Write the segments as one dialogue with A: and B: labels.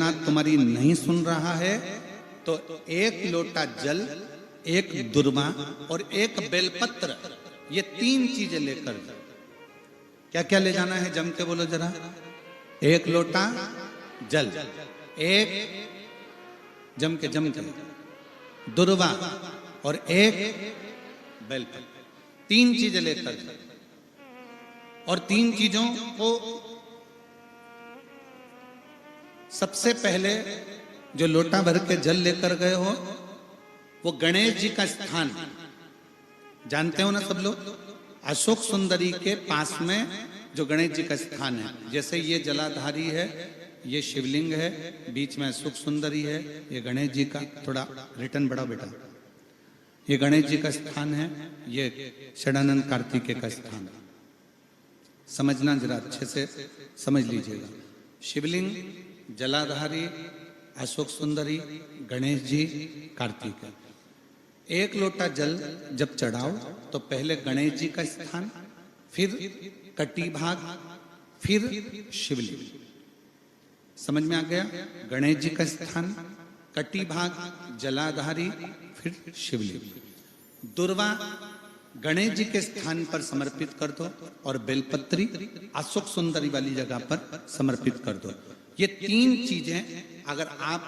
A: भोलेनाथ तुम्हारी नहीं सुन रहा है तो एक लोटा जल, एक दुर्वा और एक बेलपत्र, ये 3 चीजें लेकर जाओ। क्या क्या ले जाना है जम के बोलो जरा। एक लोटा जल, एक जम के दुर्वा और एक बेलपत्र, 3 चीजें लेकर जाओ। और 3 चीजों को सबसे पहले जो लोटा भर के जल लेकर गए हो वो गणेश जी का स्थान जानते हो ना सब लोग। अशोक सुंदरी के पास में जो गणेश जी का स्थान है, जैसे ये जलाधारी है, ये शिवलिंग है, बीच में अशोक सुंदरी है, ये गणेश जी का, थोड़ा रिटर्न बढ़ा बेटा, ये गणेश जी का स्थान है, ये षडानंद कार्तिकेय का स्थान है। समझना जरा अच्छे से समझ लीजिएगा। शिवलिंग, जलाधारी, अशोक सुंदरी, गणेश जी, कार्तिकेय। एक लोटा जल जब चढ़ाओ तो पहले गणेश जी का स्थान, फिर कटी भाग, फिर शिवलिंग। समझ में आ गया? गणेश जी का स्थान, कटी भाग, जलाधारी, फिर शिवलिंग। दुर्वा गणेश जी के स्थान पर समर्पित कर दो और बेलपत्री अशोक सुंदरी वाली जगह पर समर्पित कर दो। ये 3 चीजें अगर आप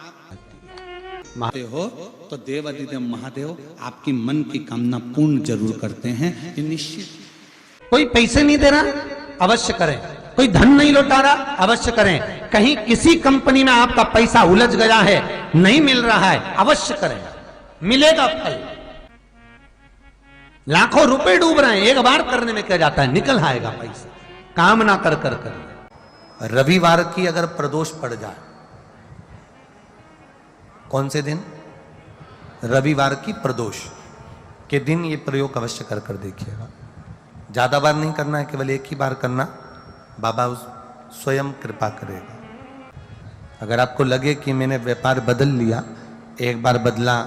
A: हो तो देव अधिदेव महादेव आपकी मन की कामना पूर्ण जरूर करते हैं, ये निश्चित।
B: कोई पैसे नहीं दे रहा, अवश्य करें। कोई धन नहीं लौटा रहा, अवश्य करें। कहीं किसी कंपनी में आपका पैसा उलझ गया है, नहीं मिल रहा है, अवश्य करें, मिलेगा फल। लाखों रुपए डूब रहे हैं, एक बार करने में क्या जाता है, निकल आएगा पैसा। काम ना कर कर कर।
C: रविवार की अगर प्रदोष पड़ जाए, कौन से दिन? रविवार की प्रदोष के दिन ये प्रयोग अवश्य कर कर देखिएगा। ज्यादा बार नहीं करना है, केवल एक ही बार करना, बाबा स्वयं कृपा करेगा। अगर आपको लगे कि मैंने व्यापार बदल लिया, एक बार बदला।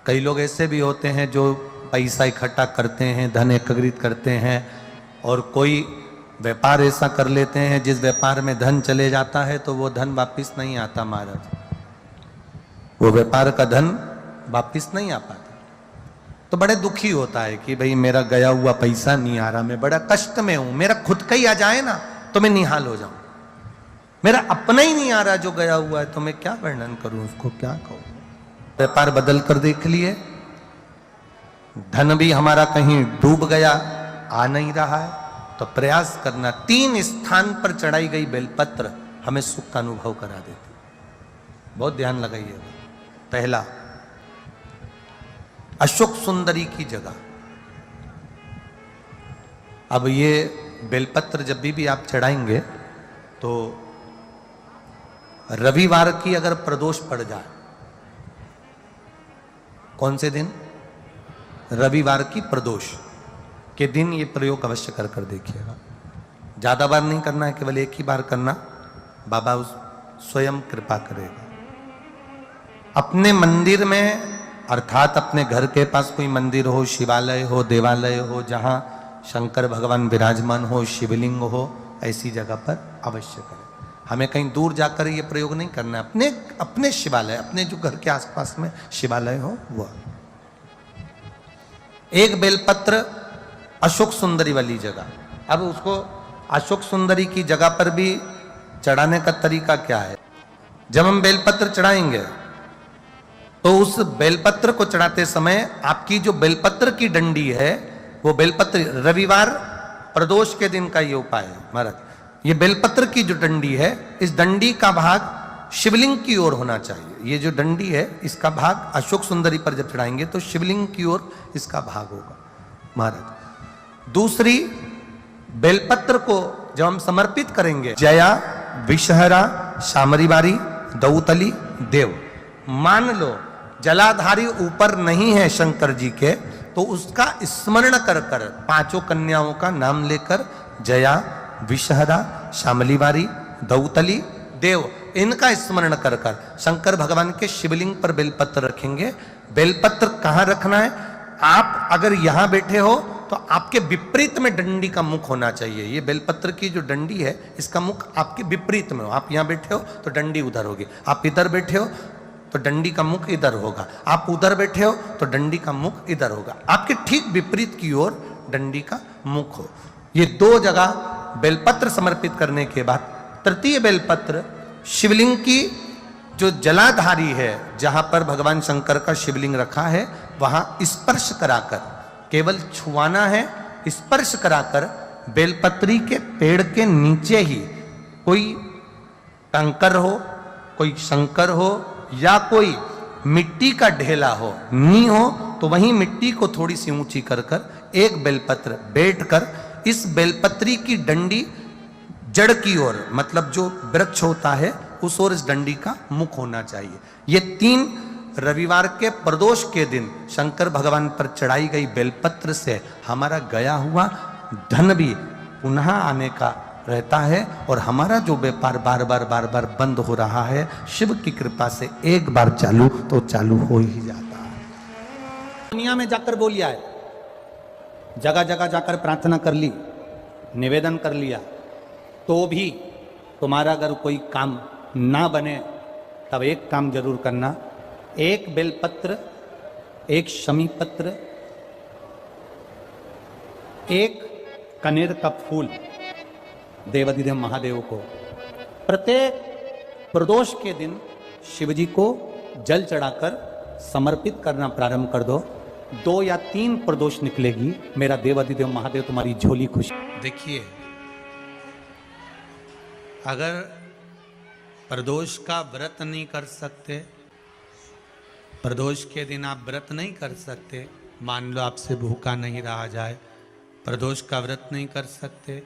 C: कई लोग ऐसे भी होते हैं जो पैसा इकट्ठा करते हैं, धन एकत्रित करते हैं, और कोई व्यापार ऐसा कर लेते हैं जिस व्यापार में धन चले जाता है तो वो धन वापिस नहीं आता महाराज, वो व्यापार का धन वापिस नहीं आ पाता। तो बड़े दुखी होता है कि भाई मेरा गया हुआ पैसा नहीं आ रहा, मैं बड़ा कष्ट में हूं, मेरा खुद का ही आ जाए ना तो मैं निहाल हो जाऊं, मेरा अपना ही नहीं आ रहा जो गया हुआ है, तो मैं क्या वर्णन करूं, उसको क्या कहूं। व्यापार बदल कर देख लिए, धन भी हमारा कहीं डूब गया, आ नहीं रहा है, तो प्रयास करना। 3 स्थान पर चढ़ाई गई बेलपत्र हमें सुख का अनुभव करा देती, बहुत ध्यान लगाइएगा। पहला, अशोक सुंदरी की जगह। अब ये बेलपत्र जब भी आप चढ़ाएंगे तो रविवार की अगर प्रदोष पड़ जाए, कौन से दिन? रविवार की प्रदोष के दिन ये प्रयोग अवश्य कर कर देखिएगा। ज्यादा बार नहीं करना है, केवल एक ही बार करना, बाबा स्वयं कृपा करेगा। अपने मंदिर में, अर्थात अपने घर के पास कोई मंदिर हो, शिवालय हो, देवालय हो, जहां शंकर भगवान विराजमान हो, शिवलिंग हो, ऐसी जगह पर अवश्य करें। हमें कहीं दूर जाकर ये प्रयोग नहीं करना है, अपने शिवालय, अपने जो घर के आसपास में शिवालय हो वो। एक बेलपत्र अशोक सुंदरी वाली जगह। अब उसको अशोक सुंदरी की जगह पर भी चढ़ाने का तरीका क्या है? जब हम बेलपत्र चढ़ाएंगे तो उस बेलपत्र को चढ़ाते समय आपकी जो बेलपत्र की डंडी है, वो बेलपत्र, रविवार प्रदोष के दिन का ये उपाय है महाराज। ये बेलपत्र की जो डंडी है, इस डंडी का भाग शिवलिंग की ओर होना चाहिए। ये जो डंडी है, इसका भाग अशोक सुंदरी पर जब चढ़ाएंगे तो शिवलिंग की ओर इसका भाग होगा महाराज। दूसरी, बेलपत्र को जब हम समर्पित करेंगे, जया, विषहरा, शामरीवारी, दौतली, देव। मान लो जलाधारी ऊपर नहीं है शंकर जी के, तो उसका स्मरण कर कर 5 कन्याओं का नाम लेकर, जया, विषहरा, शामलीवारी, दौतली, देव, इनका स्मरण कर कर शंकर भगवान के शिवलिंग पर बेलपत्र रखेंगे। बेलपत्र कहां रखना है? आप अगर यहां बैठे हो तो आपके विपरीत में डंडी का मुख होना चाहिए। ये बेलपत्र की जो डंडी है इसका मुख आपके विपरीत में हो। आप यहां बैठे हो तो डंडी उधर होगी, आप इधर बैठे हो तो डंडी का मुख इधर होगा, आप उधर बैठे हो तो डंडी का मुख इधर होगा। आपके ठीक विपरीत की ओर डंडी का मुख हो। ये दो जगह बेलपत्र समर्पित करने के बाद तृतीय बेलपत्र शिवलिंग की जो जलाधारी है, जहां पर भगवान शंकर का शिवलिंग रखा है, वहां स्पर्श कराकर, केवल छुआना है, स्पर्श कराकर बेलपत्री के पेड़ के नीचे ही कोई कंकर हो, कोई शंकर हो या कोई मिट्टी का ढेला हो, नी हो, तो वहीं मिट्टी को थोड़ी सी ऊंची कर कर एक बेलपत्र बैठकर इस बेलपत्री की डंडी जड़ की ओर, मतलब जो वृक्ष होता है उस ओर इस डंडी का मुख होना चाहिए। ये 3 रविवार के प्रदोष के दिन शंकर भगवान पर चढ़ाई गई बेलपत्र से हमारा गया हुआ धन भी पुनः आने का रहता है और हमारा जो व्यापार बार बार बंद हो रहा है, शिव की कृपा से एक बार चालू तो चालू हो ही जाता है।
B: दुनिया में जाकर बोलिया है, जगह जगह जाकर प्रार्थना कर ली, निवेदन कर लिया, तो भी तुम्हारा अगर कोई काम ना बने तब एक काम जरूर करना, एक बेलपत्र, एक शमी पत्र, एक कनेर का फूल देवाधिदेव महादेव को प्रत्येक प्रदोष के दिन शिवजी को जल चढ़ाकर समर्पित करना प्रारंभ कर दो। 2 या 3 प्रदोष निकलेगी, मेरा देवाधिदेव महादेव तुम्हारी झोली खुश।
A: देखिए, अगर प्रदोष का व्रत नहीं कर सकते, प्रदोष के दिन आप व्रत नहीं कर सकते, मान लो आपसे भूखा नहीं रहा जाए, प्रदोष का व्रत नहीं कर सकते,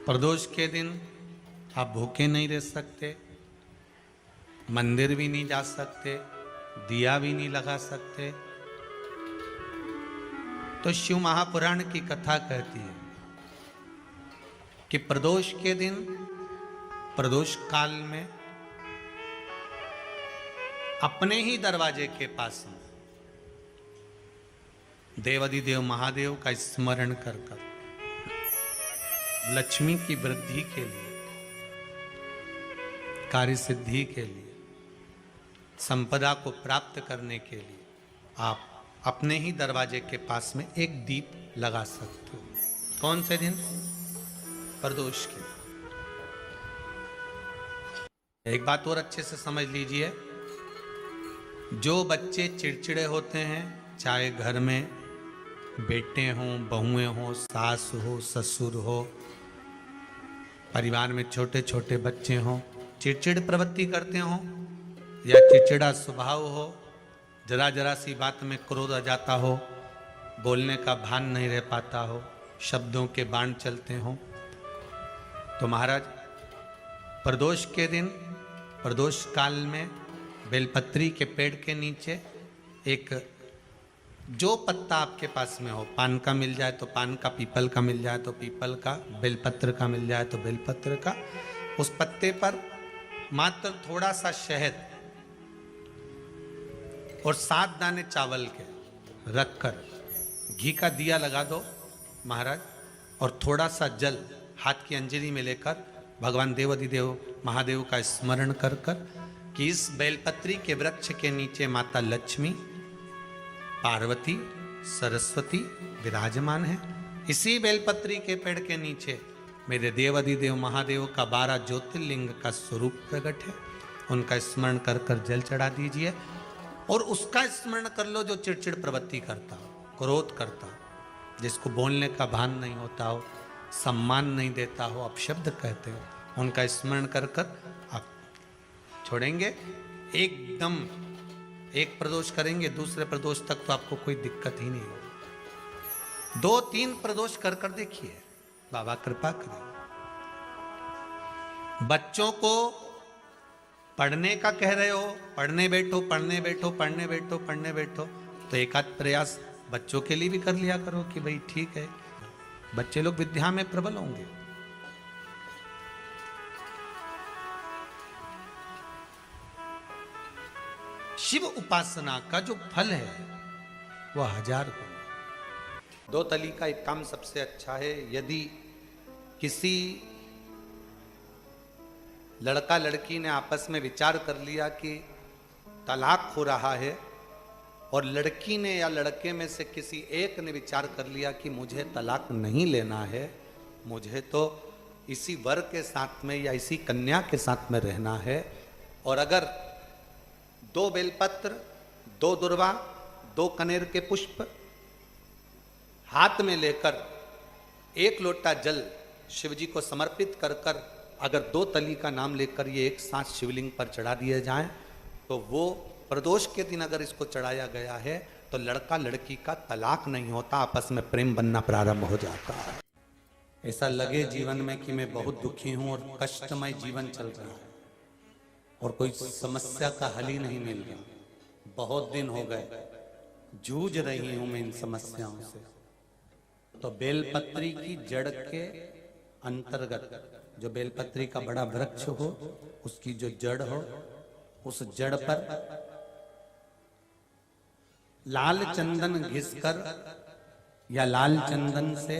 A: प्रदोष के दिन आप भूखे नहीं रह सकते, मंदिर भी नहीं जा सकते, दिया भी नहीं लगा सकते, तो शिव महापुराण की कथा कहती है कि प्रदोष के दिन, प्रदोष काल में अपने ही दरवाजे के पास देवाधिदेव महादेव का स्मरण कर कर लक्ष्मी की वृद्धि के लिए, कार्य सिद्धि के लिए, संपदा को प्राप्त करने के लिए आप अपने ही दरवाजे के पास में एक दीप लगा सकते हो। कौन से दिन? प्रदोष के। एक बात और अच्छे से समझ लीजिए, जो बच्चे चिड़चिड़े होते हैं, चाहे घर में बेटे हों, बहुएं हों, सास हो, ससुर हो, परिवार में छोटे छोटे बच्चे हों, चिड़चिड़ प्रवृत्ति करते हों या चिड़चिड़ा स्वभाव हो, जरा जरा सी बात में क्रोध आ जाता हो, बोलने का भान नहीं रह पाता हो, शब्दों के बाण चलते हों, तो महाराज प्रदोष के दिन, प्रदोष काल में बेलपत्री के पेड़ के नीचे एक जो पत्ता आपके पास में हो, पान का मिल जाए तो पान का, पीपल का मिल जाए तो पीपल का, बेलपत्र का मिल जाए तो बेलपत्र का, उस पत्ते पर मात्र थोड़ा सा शहद और 7 दाने चावल के रखकर घी का दिया लगा दो महाराज, और थोड़ा सा जल हाथ की अंजलि में लेकर भगवान देवाधिदेव महादेव का स्मरण कर कर कि इस बेलपत्री के वृक्ष के नीचे माता लक्ष्मी, पार्वती, सरस्वती विराजमान है। इसी बेलपत्री के पेड़ के नीचे मेरे देवाधिदेव महादेव का 12 ज्योतिर्लिंग का स्वरूप प्रकट है। उनका स्मरण कर कर जल चढ़ा दीजिए और उसका स्मरण कर लो जो चिड़चिड़ प्रवृत्ति करता हो, क्रोध करता हो, जिसको बोलने का भान नहीं होता हो, सम्मान नहीं देता हो, अपशब्द कहते हो, उनका स्मरण कर कर आप छोड़ेंगे। एकदम एक प्रदोष करेंगे, दूसरे प्रदोष तक तो आपको कोई दिक्कत ही नहीं होगी। 2-3 प्रदोष कर कर देखिए, बाबा कृपा करें। बच्चों को पढ़ने का कह रहे हो, पढ़ने बैठो, पढ़ने बैठो, पढ़ने बैठो, पढ़ने बैठो, तो एक आध प्रयास बच्चों के लिए भी कर लिया करो कि भाई ठीक है, बच्चे लोग विद्या में प्रबल होंगे। शिव उपासना का जो फल है वह 1000 गुना।
C: दो तली का एक काम सबसे अच्छा है, यदि किसी लड़का लड़की ने आपस में विचार कर लिया कि तलाक हो रहा है, और लड़की ने या लड़के में से किसी एक ने विचार कर लिया कि मुझे तलाक नहीं लेना है, मुझे तो इसी वर के साथ में या इसी कन्या के साथ में रहना है, और अगर 2 बेलपत्र, 2 दुर्वा, 2 कनेर के पुष्प हाथ में लेकर 1 लोटा जल शिव जी को समर्पित कर कर अगर 2 तली का नाम लेकर ये एक साथ शिवलिंग पर चढ़ा दिए जाएं, तो वो प्रदोष के दिन अगर इसको चढ़ाया गया है तो लड़का लड़की का तलाक नहीं होता, आपस में प्रेम बनना प्रारंभ हो जाता है। ऐसा लगे जीवन में कि मैं बहुत दुखी हूं और कष्टमय जीवन चल रहा है और कोई समस्या का हल ही नहीं मिल रहा, बहुत दिन हो गए जूझ रही हूं मैं इन समस्याओं से, तो बेलपत्री की जड़ के अंतर्गत, जो बेलपत्री का बड़ा वृक्ष हो उसकी जो जड़ हो, उस जड़ पर लाल चंदन घिसकर या लाल चंदन से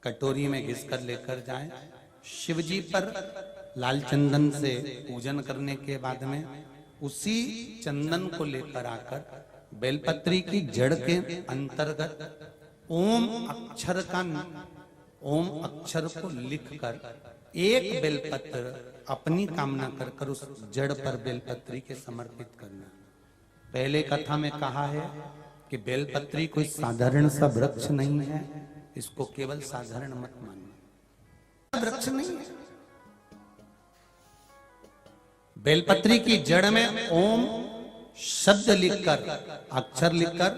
C: कटोरी में घिसकर लेकर जाएं। शिव जी पर लाल चंदन से पूजन करने के बाद में उसी चंदन को लेकर आकर बेलपत्री की जड़ के अंतर्गत ओम अक्षर को लिखकर एक बेलपत्र अपनी कामना कर कर उस जड़ पर बेलपत्री के समर्पित करना। पहले कथा में कहा है कि बेलपत्री कोई साधारण सा वृक्ष नहीं है, इसको केवल साधारण मत मानना, वृक्ष नहीं है। बेलपत्री की जड़ में ओम शब्द लिखकर, अक्षर लिखकर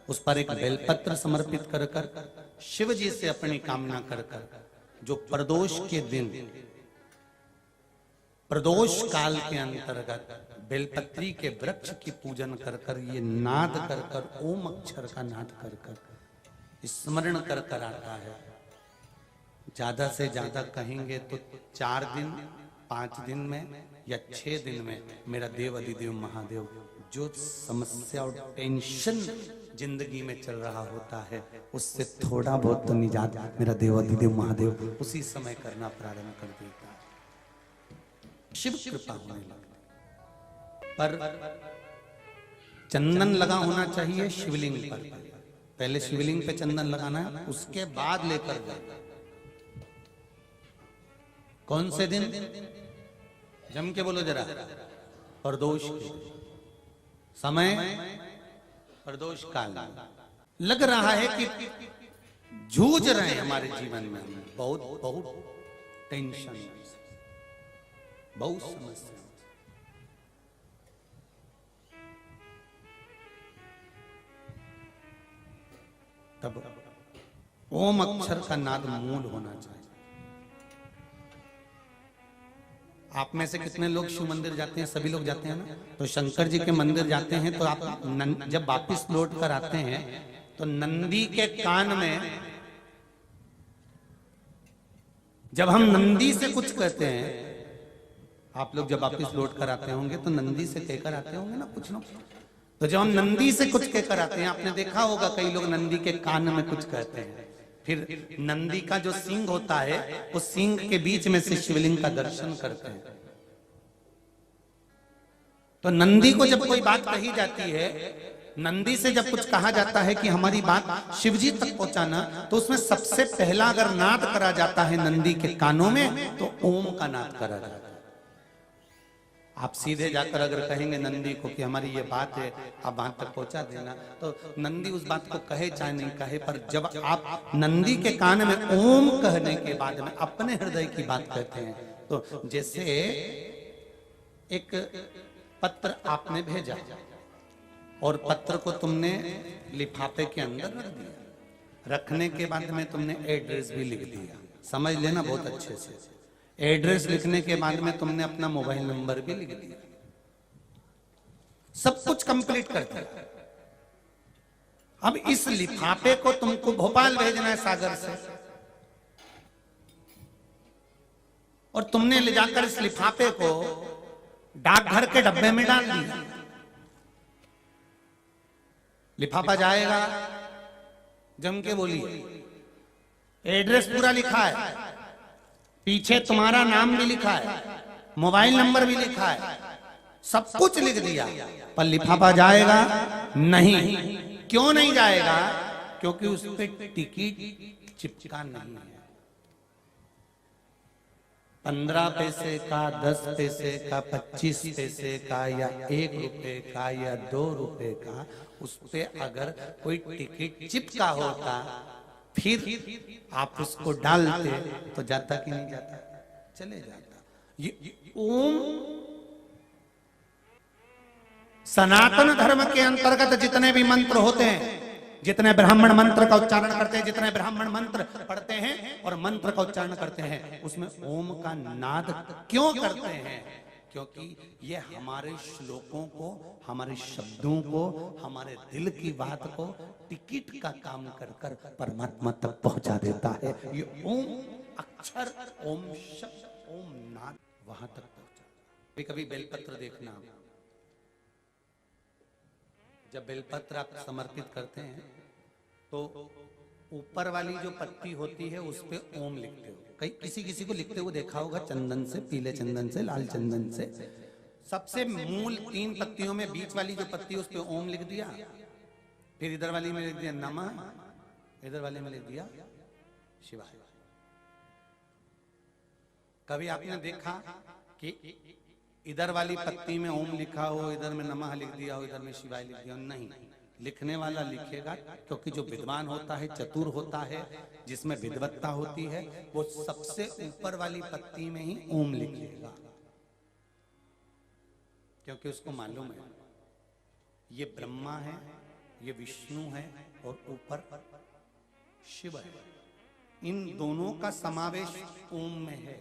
C: उस पर एक बेलपत्र समर्पित कर कर शिव जी से अपनी कामना कर कर, जो प्रदोष के दिन, प्रदोष काल के अंतर्गत बेलपत्री के वृक्ष की पूजन कर कर, ये नाद कर कर, ओम अक्षर का नाद कर कर स्मरण कर कर आता है। ज्यादा से ज्यादा कहेंगे तो 4 दिन, 5 दिन में या 6 दिन में मेरा देव अधिदेव महादेव, जो समस्या और टेंशन जिंदगी में चल रहा होता है उससे थोड़ा बहुत तो निजात मेरा देव अधिदेव महादेव उसी समय करना प्रारंभ कर देता है। शिव कृपा होने लगती, पर चंदन लगा होना चाहिए शिवलिंग पर। पहले शिवलिंग पे चंदन लगाना है, उसके बाद लेकर जाना। कौन से दिन? जम के बोलो जरा। प्रदोष समय, प्रदोष काल। लग रहा है कि जूझ रहे हैं हमारे जीवन में, बहुत बहुत टेंशन, बहुत समस्या। तब ओम अक्षर का नाद मूल होना चाहिए। आप में से कितने लोग शिव मंदिर जाते हैं? सभी लोग जाते हैं ना। तो शंकर जी के मंदिर जाते हैं तो आप जब वापिस लौट कर आते हैं तो नंदी के कान में, जब हम नंदी से कुछ कहते हैं, आप लोग जब वापिस लौट कर आते होंगे तो नंदी से कहकर आते होंगे ना कुछ लोग। तो जब हम नंदी से कुछ कहकर आते हैं, आपने देखा होगा कई लोग नंदी के कान में कुछ कहते हैं, फिर नंदी का जो सींग होता है उस सींग के बीच में से शिवलिंग का दर्शन करते हैं। तो नंदी को जब कोई बात कही जाती है, नंदी से जब कुछ कहा जाता है कि हमारी बात शिवजी तक पहुंचाना, तो उसमें सबसे पहला अगर नाद करा जाता है नंदी के कानों में तो ओम का नाद करा जाता है। आप सीधे जाकर अगर कहेंगे नंदी को कि हमारी ये बात है, आप वहां तक पहुंचा देना, तो नंदी उस बात को कहे चाहे नहीं कहे, पर जब आप नंदी के कान में ओम कहने के बाद में अपने हृदय की बात कहते हैं, तो जैसे एक पत्र आपने भेजा और पत्र को तुमने लिफाफे के अंदर रख दिया, रखने के बाद में तुमने एड्रेस भी लिख दिया, समझ लेना बहुत अच्छे से। एड्रेस लिखने के बाद में तुमने अपना मोबाइल नंबर भी लिख दिया, सब कुछ कंप्लीट कर दिया। अब इस लिफाफे को तुमको भोपाल भेजना है सागर से, और तुमने ले जाकर इस लिफाफे को डाकघर के डब्बे में डाल दिया। लिफाफा जाएगा,
B: जम के बोलिए। एड्रेस पूरा लिखा है, पीछे तुम्हारा नाम भी लिखा है, मोबाइल नंबर भी लिखा है, सब कुछ लिख दिया, पर लिफाफा जाएगा नहीं। क्यों नहीं जाएगा? क्योंकि उस पे टिकट चिपका नहीं है। 15 पैसे का, 10 पैसे का, 25 पैसे का, या 1 रुपए का, या 2 रुपए का, उस पे अगर कोई टिकट चिपका होता फिर आप उसको डालते तो जाता कि नहीं जाता? चले जाता। ये ओम सनातन धर्म के अंतर्गत जितने भी मंत्र होते हैं, जितने ब्राह्मण मंत्र का उच्चारण करते हैं, जितने ब्राह्मण मंत्र पढ़ते हैं और मंत्र का उच्चारण करते हैं, उसमें ओम का नाद क्यों करते हैं? क्योंकि ये हमारे श्लोकों को, हमारे शब्दों को, हमारे दिल की बात को टिकट का काम कर कर परमात्मा तक पहुंचा देता है। ये ओम अक्षर, ओम शब्द, ओम नाद वहां तक पहुंचा। कभी कभी बेलपत्र देखना, जब बेलपत्र आप समर्पित करते हैं तो ऊपर वाली जो पत्ती होती है उस पे ओम लिखते हो। कई किसी को लिखते हुए देखा होगा, चंदन से, पीले चंदन से, लाल चंदन से। सबसे मूल 3 पत्तियों में बीच वाली जो पत्ती है उस पे ओम लिख दिया, फिर इधर वाली में लिख दिया नमः, इधर वाले में लिख दिया शिवाय। कभी आपने देखा कि इधर वाली पत्ती में ओम लिखा हो, इधर में नमः लिख दिया हो, इधर में शिवाय लिख दिया हो? नहीं, लिखने वाला लिखेगा, क्योंकि जो विद्वान होता है, चतुर होता है, जिसमें विद्वत्ता होती है, वो सबसे ऊपर वाली पत्ती में ही ओम लिखेगा, क्योंकि उसको मालूम है ये ब्रह्मा है, ये विष्णु है और ऊपर शिव है। इन दोनों का समावेश ओम में है,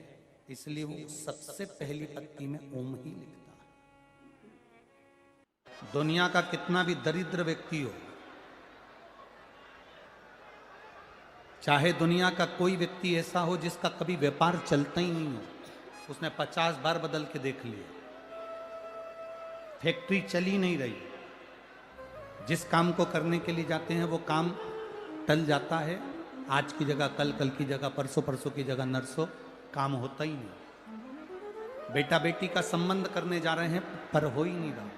B: इसलिए वो सबसे पहली पत्ती में ओम ही लिखता है। दुनिया का कितना भी दरिद्र व्यक्ति हो, चाहे दुनिया का कोई व्यक्ति ऐसा हो जिसका कभी व्यापार चलता ही नहीं हो, उसने 50 बार बदल के देख लिया, फैक्ट्री चली नहीं रही, जिस काम को करने के लिए जाते हैं वो काम टल जाता है, आज की जगह कल, कल की जगह परसों, परसों की जगह नरसों, काम होता ही नहीं। बेटा बेटी का संबंध करने जा रहे हैं पर हो ही नहीं रहा।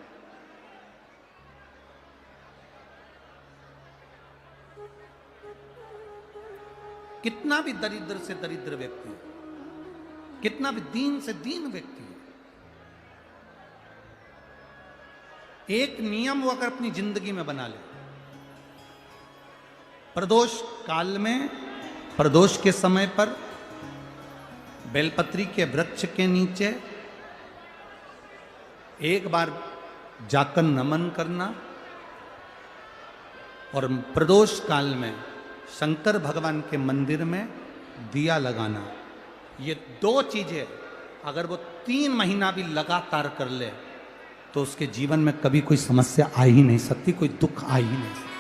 B: कितना भी दरिद्र से दरिद्र व्यक्ति, कितना भी दीन से दीन व्यक्ति, एक नियम वो अगर अपनी जिंदगी में बना ले, प्रदोष काल में, प्रदोष के समय पर बेलपत्री के वृक्ष के नीचे एक बार जाकर नमन करना और प्रदोष काल में शंकर भगवान के मंदिर में दिया लगाना, ये 2 चीजें अगर वो 3 महीना भी लगातार कर ले तो उसके जीवन में कभी कोई समस्या आ ही नहीं सकती, कोई दुख आ ही नहीं सकता।